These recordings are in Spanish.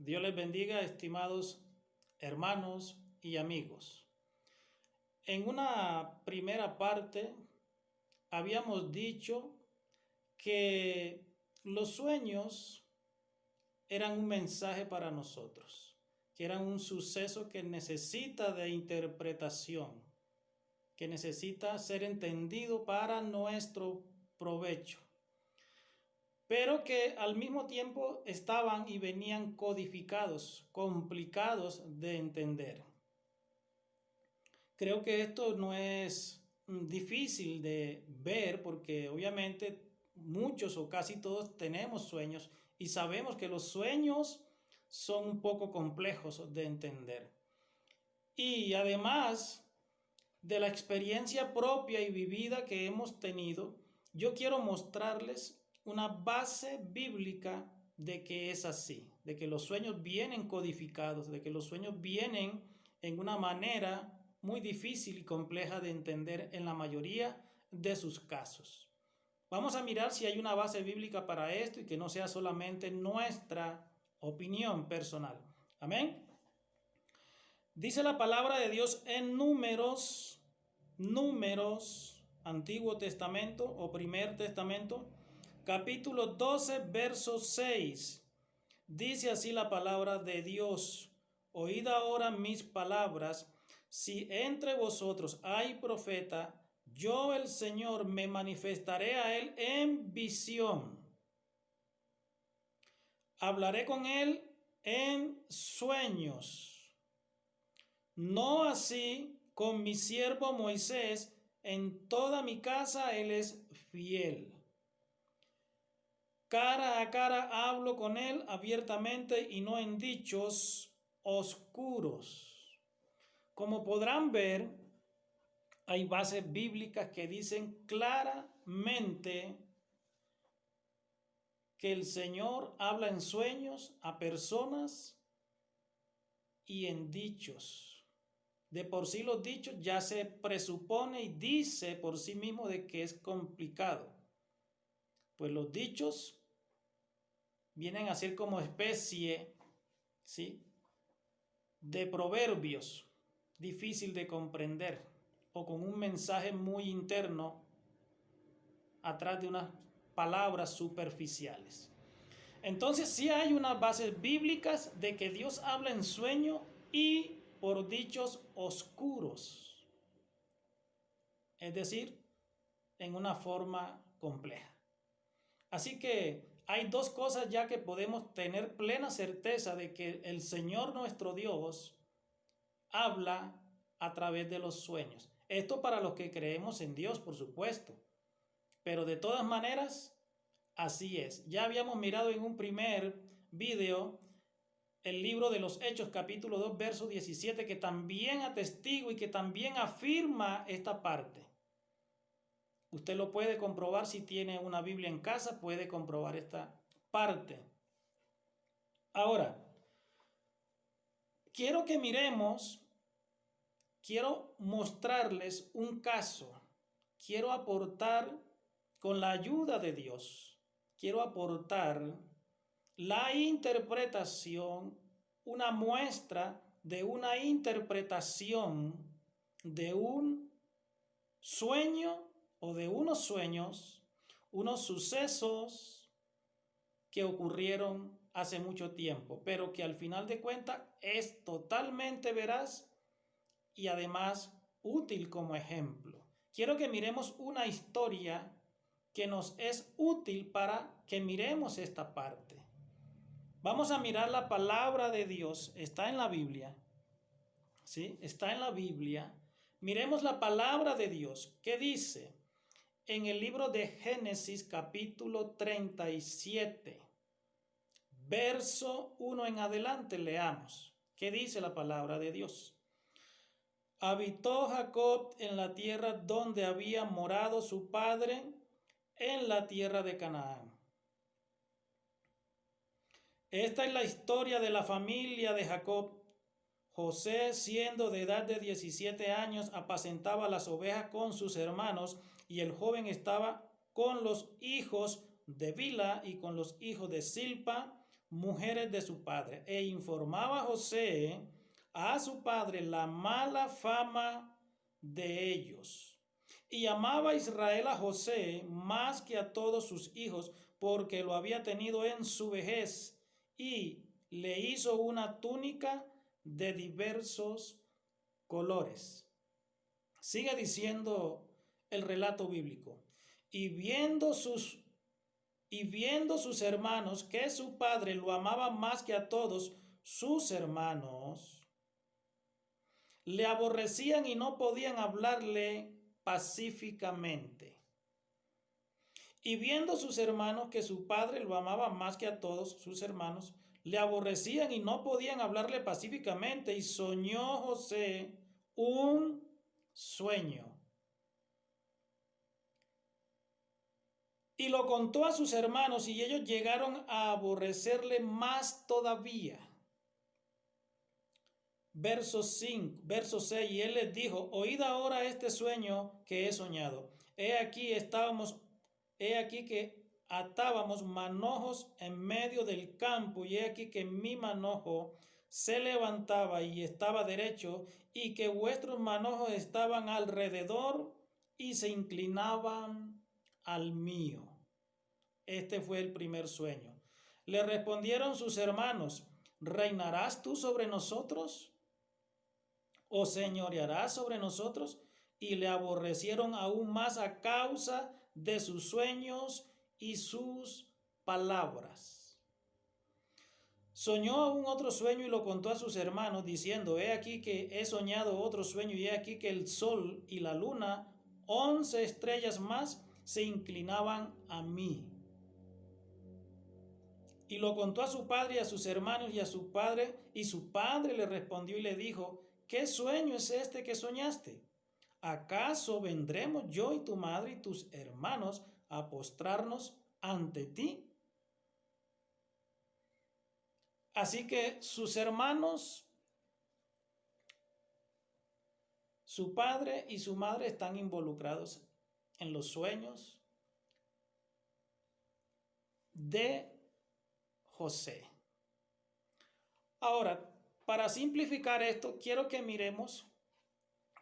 Dios les bendiga, estimados hermanos y amigos. En una primera parte habíamos dicho que los sueños eran un mensaje para nosotros, que eran un suceso que necesita de interpretación, que necesita ser entendido para nuestro provecho, pero que al mismo tiempo estaban y venían codificados, complicados de entender. Creo que esto no es difícil de ver porque obviamente muchos o casi todos tenemos sueños y sabemos que los sueños son un poco complejos de entender. Y además de la experiencia propia y vivida que hemos tenido, yo quiero mostrarles una base bíblica de que es así, de que los sueños vienen codificados, de que los sueños vienen en una manera muy difícil y compleja de entender en la mayoría de sus casos. Vamos a mirar si hay una base bíblica para esto y que no sea solamente nuestra opinión personal. Amén. Dice la palabra de Dios en Números, Antiguo Testamento o Primer Testamento, capítulo 12, verso 6. Dice así la palabra de Dios: oíd ahora mis palabras, si entre vosotros hay profeta, yo el Señor me manifestaré a él en visión. Hablaré con él en sueños. No así con mi siervo Moisés, en toda mi casa él es fiel. Cara a cara hablo con él abiertamente y no en dichos oscuros. Como podrán ver, hay bases bíblicas que dicen claramente que el Señor habla en sueños a personas y en dichos. De por sí los dichos ya se presupone y dice por sí mismo de que es complicado. Pues los dichos vienen a ser como especie, ¿sí?, de proverbios, difícil de comprender o con un mensaje muy interno atrás de unas palabras superficiales. Entonces sí hay unas bases bíblicas de que Dios habla en sueño y por dichos oscuros, es decir, en una forma compleja. Así que hay dos cosas ya que podemos tener plena certeza de que el Señor nuestro Dios habla a través de los sueños. Esto para los que creemos en Dios, por supuesto. Pero de todas maneras, así es. Ya habíamos mirado en un primer video el libro de los Hechos, capítulo 2, verso 17, que también atestigua y que también afirma esta parte. Usted lo puede comprobar si tiene una Biblia en casa, puede comprobar esta parte. Ahora, quiero mostrarles un caso. Quiero aportar con la ayuda de Dios. Quiero aportar la interpretación, una muestra de una interpretación de un sueño o de unos sueños, unos sucesos que ocurrieron hace mucho tiempo, pero que al final de cuentas es totalmente veraz y además útil como ejemplo. Quiero que miremos una historia que nos es útil para que miremos esta parte. Vamos a mirar la palabra de Dios, está en la Biblia, ¿sí? Está en la Biblia. Miremos la palabra de Dios. ¿Qué dice? En el libro de Génesis, capítulo 37, verso 1 en adelante, leamos. ¿Qué dice la palabra de Dios? Habitó Jacob en la tierra donde había morado su padre, en la tierra de Canaán. Esta es la historia de la familia de Jacob. José, siendo de edad de 17 años, apacentaba las ovejas con sus hermanos, y el joven estaba con los hijos de Bilha y con los hijos de Silpa, mujeres de su padre, e informaba a José a su padre la mala fama de ellos. Y amaba a Israel a José más que a todos sus hijos, porque lo había tenido en su vejez, y le hizo una túnica de diversos colores. Sigue diciendo el relato bíblico. Y viendo sus hermanos que su padre lo amaba más que a todos sus hermanos, le aborrecían y no podían hablarle pacíficamente. Y viendo sus hermanos que su padre lo amaba más que a todos sus hermanos, le aborrecían y no podían hablarle pacíficamente, y soñó José un sueño. Y lo contó a sus hermanos, y ellos llegaron a aborrecerle más todavía. Verso 6, y él les dijo: oíd ahora este sueño que he soñado. He aquí que atábamos manojos en medio del campo, y he aquí que mi manojo se levantaba y estaba derecho, y que vuestros manojos estaban alrededor y se inclinaban al mío. Este fue el primer sueño. Le respondieron sus hermanos: ¿reinarás tú sobre nosotros? ¿O señorearás sobre nosotros? Y le aborrecieron aún más a causa de sus sueños y sus palabras. Soñó aún otro sueño y lo contó a sus hermanos, diciendo: he aquí que he soñado otro sueño, y he aquí que el sol y la luna, 11 estrellas más, se inclinaban a mí. Y lo contó a su padre y a sus hermanos y a su padre, y su padre le respondió y le dijo: ¿qué sueño es este que soñaste? ¿Acaso vendremos yo y tu madre y tus hermanos a postrarnos ante ti? Así que sus hermanos, su padre y su madre están involucrados en los sueños de José. Ahora, para simplificar esto, quiero que miremos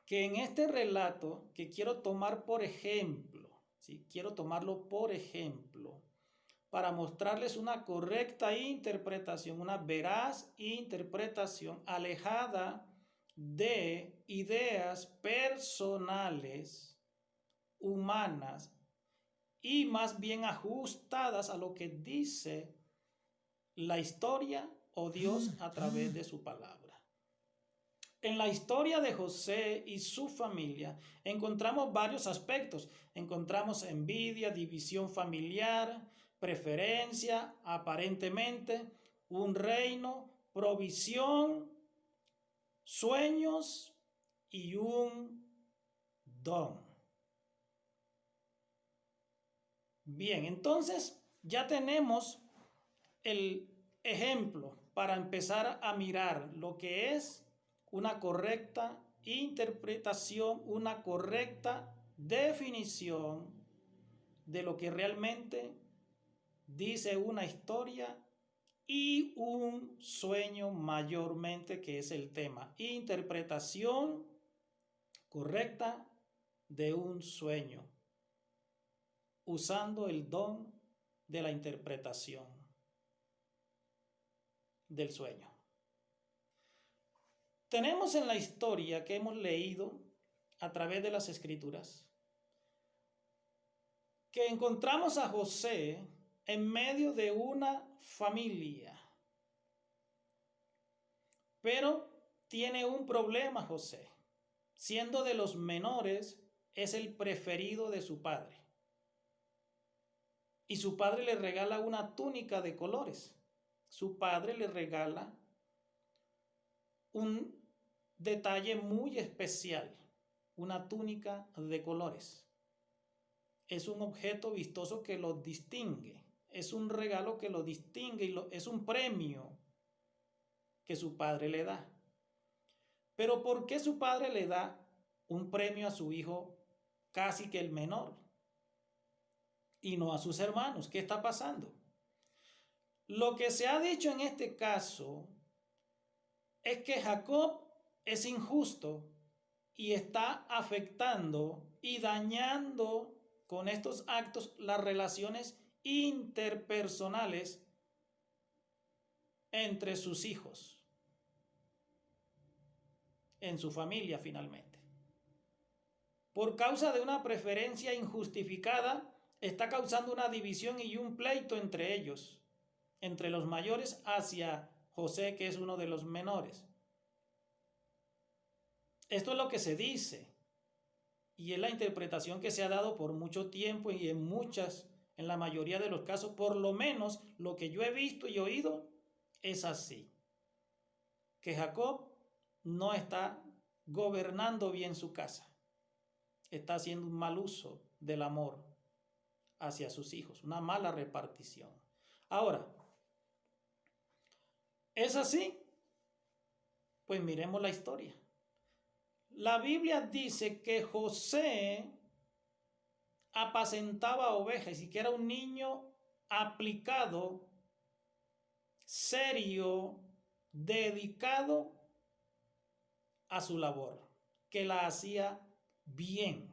que en este relato, que quiero tomar por ejemplo, ¿sí? Quiero tomarlo por ejemplo, para mostrarles una correcta interpretación, una veraz interpretación alejada de ideas personales, humanas, y más bien ajustadas a lo que dice la historia o Dios a través de su palabra. En la historia de José y su familia encontramos varios aspectos. Encontramos envidia, división familiar, preferencia, aparentemente, un reino, provisión, sueños y un don. Bien, entonces ya tenemos el ejemplo para empezar a mirar lo que es una correcta interpretación, una correcta definición de lo que realmente dice una historia y un sueño mayormente, que es el tema. Interpretación correcta de un sueño, usando el don de la interpretación del sueño. Tenemos en la historia que hemos leído a través de las Escrituras que encontramos a José en medio de una familia, pero tiene un problema José. Siendo de los menores, es el preferido de su padre. Y su padre le regala una túnica de colores. Su padre le regala un detalle muy especial, una túnica de colores. Es un objeto vistoso que lo distingue, es un regalo que lo distingue y es un premio que su padre le da. Pero ¿por qué su padre le da un premio a su hijo casi que el menor y no a sus hermanos? ¿Qué está pasando? Lo que se ha dicho en este caso es que Jacob es injusto y está afectando y dañando con estos actos las relaciones interpersonales entre sus hijos, en su familia finalmente. Por causa de una preferencia injustificada, está causando una división y un pleito entre ellos, entre los mayores hacia José, que es uno de los menores. Esto es lo que se dice y es la interpretación que se ha dado por mucho tiempo y en la mayoría de los casos, por lo menos lo que yo he visto y oído es así, que Jacob no está gobernando bien su casa, está haciendo un mal uso del amor hacia sus hijos, una mala repartición. Ahora, ¿es así? Pues miremos la historia. La Biblia dice que José apacentaba ovejas y que era un niño aplicado, serio, dedicado a su labor, que la hacía bien.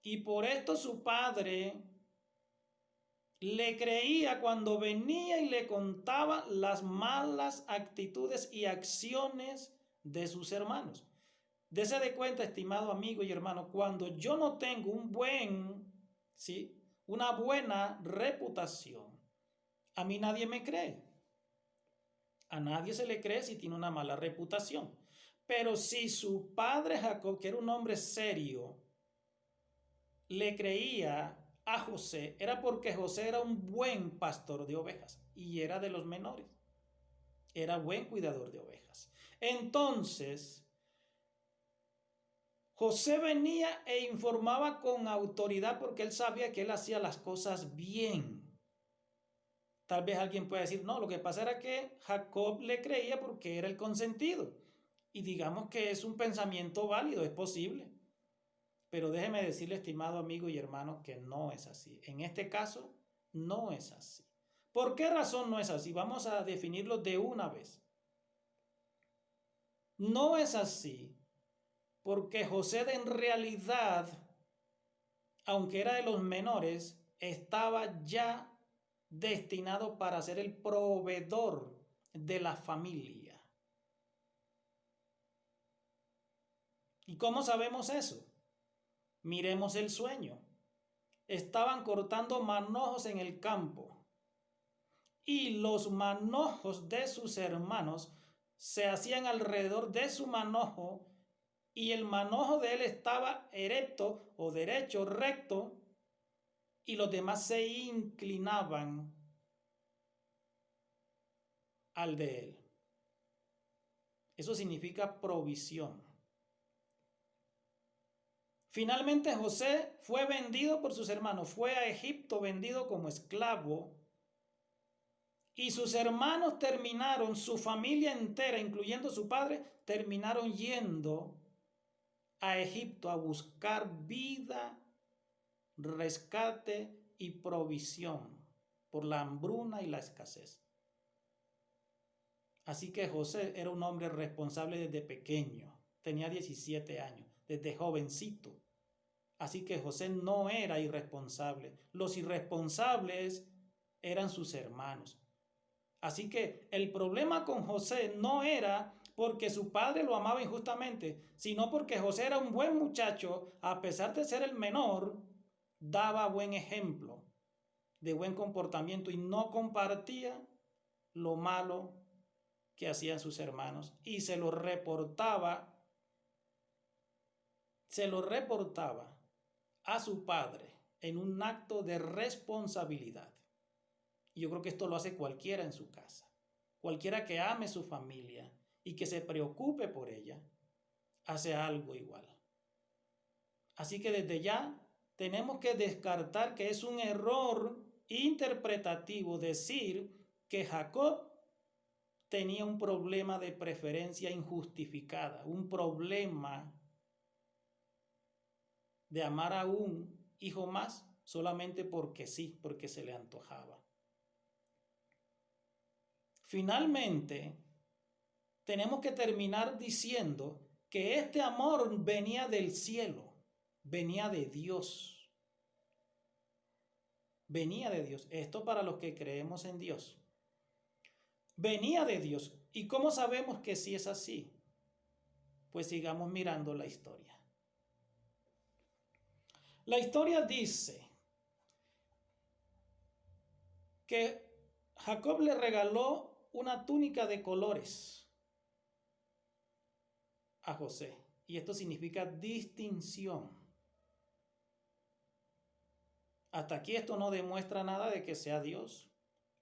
Y por esto su padre le creía cuando venía y le contaba las malas actitudes y acciones de sus hermanos. Dese de cuenta, estimado amigo y hermano, cuando yo no tengo una buena reputación, a mí nadie me cree. A nadie se le cree si tiene una mala reputación. Pero si su padre Jacob, que era un hombre serio, le creía a José, era porque José era un buen pastor de ovejas y era de los menores. Era buen cuidador de ovejas. Entonces, José venía e informaba con autoridad porque él sabía que él hacía las cosas bien. Tal vez alguien pueda decir, no, lo que pasa era que Jacob le creía porque era el consentido. Y digamos que es un pensamiento válido, es posible. Pero déjeme decirle, estimado amigo y hermano, que no es así. En este caso, no es así. ¿Por qué razón no es así? Vamos a definirlo de una vez. No es así porque José en realidad, aunque era de los menores, estaba ya destinado para ser el proveedor de la familia. ¿Y cómo sabemos eso? Miremos el sueño. Estaban cortando manojos en el campo y los manojos de sus hermanos se hacían alrededor de su manojo y el manojo de él estaba erecto o derecho, recto, y los demás se inclinaban al de él. Eso significa provisión. Finalmente José fue vendido por sus hermanos, fue a Egipto vendido como esclavo y sus hermanos terminaron, su familia entera, incluyendo su padre, terminaron yendo a Egipto a buscar vida, rescate y provisión por la hambruna y la escasez. Así que José era un hombre responsable desde pequeño, tenía 17 años, desde jovencito. Así que José no era irresponsable. Los irresponsables eran sus hermanos. Así que el problema con José no era porque su padre lo amaba injustamente, sino porque José era un buen muchacho, a pesar de ser el menor, daba buen ejemplo de buen comportamiento y no compartía lo malo que hacían sus hermanos y se lo reportaba a su padre en un acto de responsabilidad. Y yo creo que esto lo hace cualquiera en su casa. Cualquiera que ame su familia y que se preocupe por ella, hace algo igual. Así que desde ya tenemos que descartar que es un error interpretativo decir que Jacob tenía un problema de preferencia injustificada, un problema de amar a un hijo más solamente porque sí, porque se le antojaba. Finalmente, tenemos que terminar diciendo que este amor venía del cielo, venía de Dios. Venía de Dios. Esto para los que creemos en Dios. Venía de Dios. ¿Y cómo sabemos que sí es así? Pues sigamos mirando la historia. La historia dice que Jacob le regaló una túnica de colores a José. Y esto significa distinción. Hasta aquí esto no demuestra nada de que sea Dios.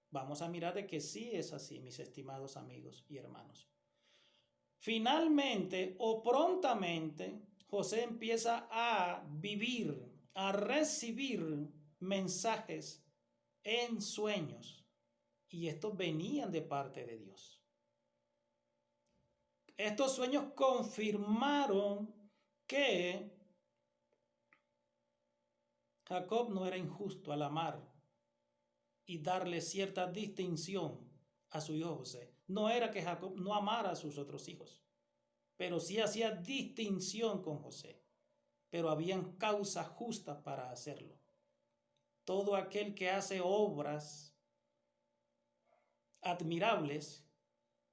Vamos a mirar de que sí es así, mis estimados amigos y hermanos. Finalmente o prontamente, José empieza a vivir, a recibir mensajes en sueños. Y estos venían de parte de Dios. Estos sueños confirmaron que Jacob no era injusto al amar y darle cierta distinción a su hijo José. No era que Jacob no amara a sus otros hijos, pero sí hacía distinción con José. Pero habían causas justas para hacerlo. Todo aquel que hace obras admirables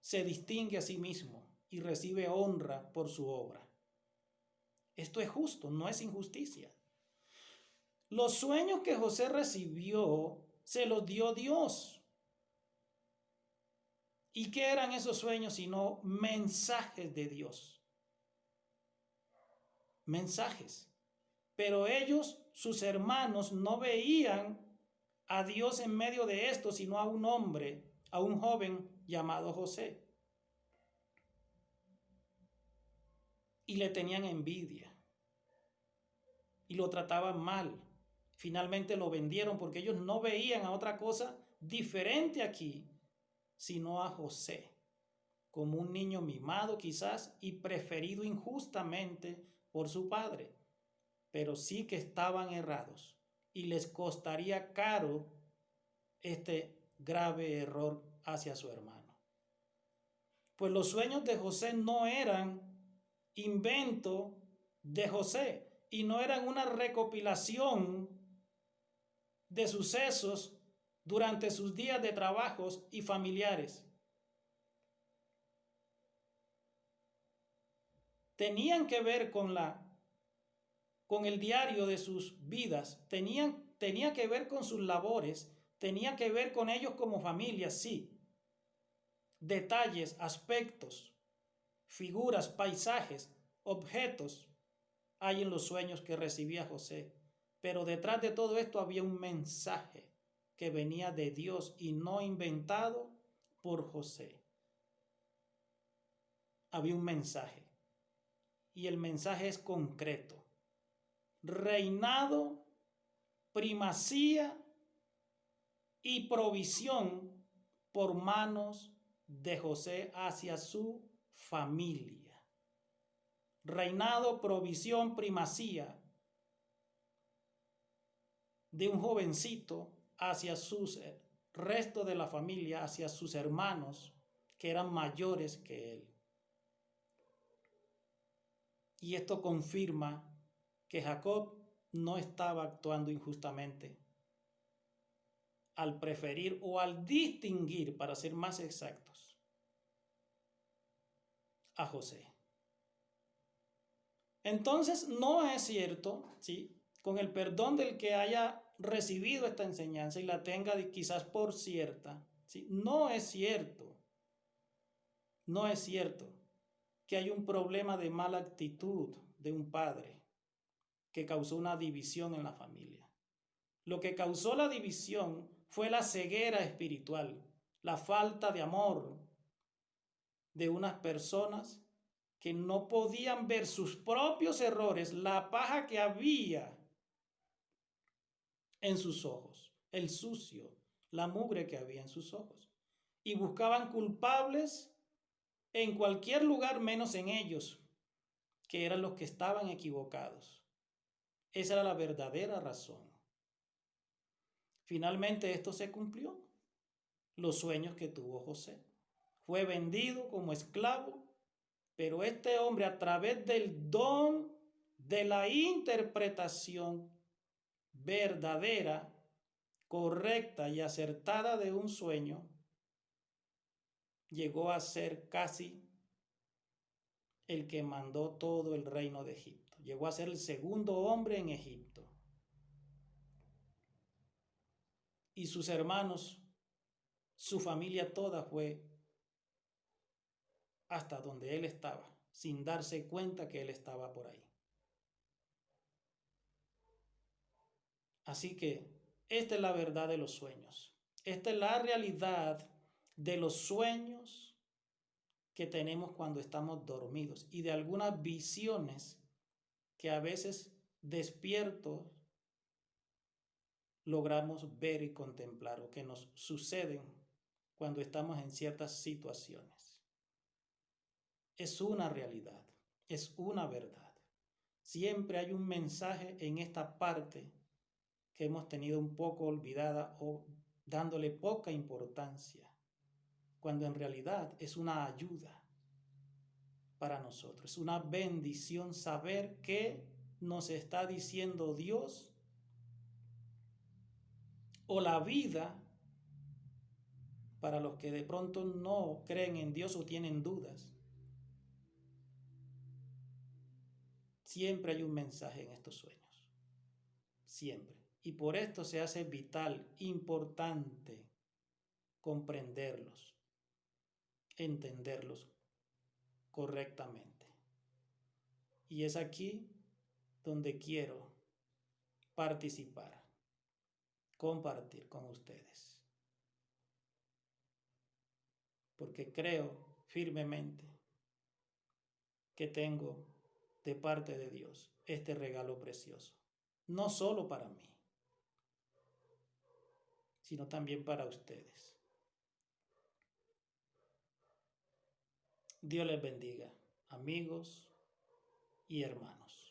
se distingue a sí mismo y recibe honra por su obra. Esto es justo, no es injusticia. Los sueños que José recibió se los dio Dios. ¿Y qué eran esos sueños sino mensajes de Dios? Mensajes. Pero ellos, sus hermanos, no veían a Dios en medio de esto, sino a un hombre, a un joven llamado José. Y le tenían envidia. Y lo trataban mal. Finalmente lo vendieron porque ellos no veían a otra cosa diferente aquí, sino a José, como un niño mimado quizás y preferido injustamente por su padre. Pero sí que estaban errados y les costaría caro este grave error hacia su hermano. Pues los sueños de José no eran invento de José y no eran una recopilación de sucesos durante sus días de trabajos y familiares. Tenían que ver con el diario de sus vidas, tenía que ver con sus labores, tenía que ver con ellos como familia, sí. Detalles, aspectos, figuras, paisajes, objetos hay en los sueños que recibía José. Pero detrás de todo esto había un mensaje que venía de Dios y no inventado por José. Había un mensaje y el mensaje es concreto. Reinado, primacía y provisión por manos de José hacia su familia. Reinado, provisión, primacía de un jovencito hacia sus resto de la familia, hacia sus hermanos que eran mayores que él. Y esto confirma que Jacob no estaba actuando injustamente al preferir o al distinguir, para ser más exactos, a José. Entonces no es cierto, ¿sí?, con el perdón del que haya recibido esta enseñanza y la tenga quizás por cierta, ¿sí?, no es cierto que hay un problema de mala actitud de un padre que causó una división en la familia. Lo que causó la división fue la ceguera espiritual, la falta de amor de unas personas que no podían ver sus propios errores, la paja que había en sus ojos, el sucio, la mugre que había en sus ojos, y buscaban culpables en cualquier lugar menos en ellos, que eran los que estaban equivocados. Esa era la verdadera razón. Finalmente esto se cumplió, los sueños que tuvo José. fue vendido como esclavo, pero este hombre, a través del don de la interpretación verdadera, correcta y acertada de un sueño, llegó a ser casi el que mandó todo el reino de Egipto. Llegó a ser el segundo hombre en Egipto. Y sus hermanos, su familia toda fue hasta donde él estaba, sin darse cuenta que él estaba por ahí. Así que esta es la verdad de los sueños. Esta es la realidad de los sueños que tenemos cuando estamos dormidos y de algunas visiones que a veces despiertos logramos ver y contemplar o que nos suceden cuando estamos en ciertas situaciones. Es una realidad, es una verdad. Siempre hay un mensaje en esta parte que hemos tenido un poco olvidada o dándole poca importancia, cuando en realidad es una ayuda para nosotros. Es una bendición saber qué nos está diciendo Dios o la vida para los que de pronto no creen en Dios o tienen dudas. Siempre hay un mensaje en estos sueños. Siempre. Y por esto se hace vital, importante comprenderlos, entenderlos correctamente. Y es aquí donde quiero participar, compartir con ustedes. Porque creo firmemente que tengo de parte de Dios este regalo precioso. No solo para mí, sino también para ustedes. Dios les bendiga, amigos y hermanos.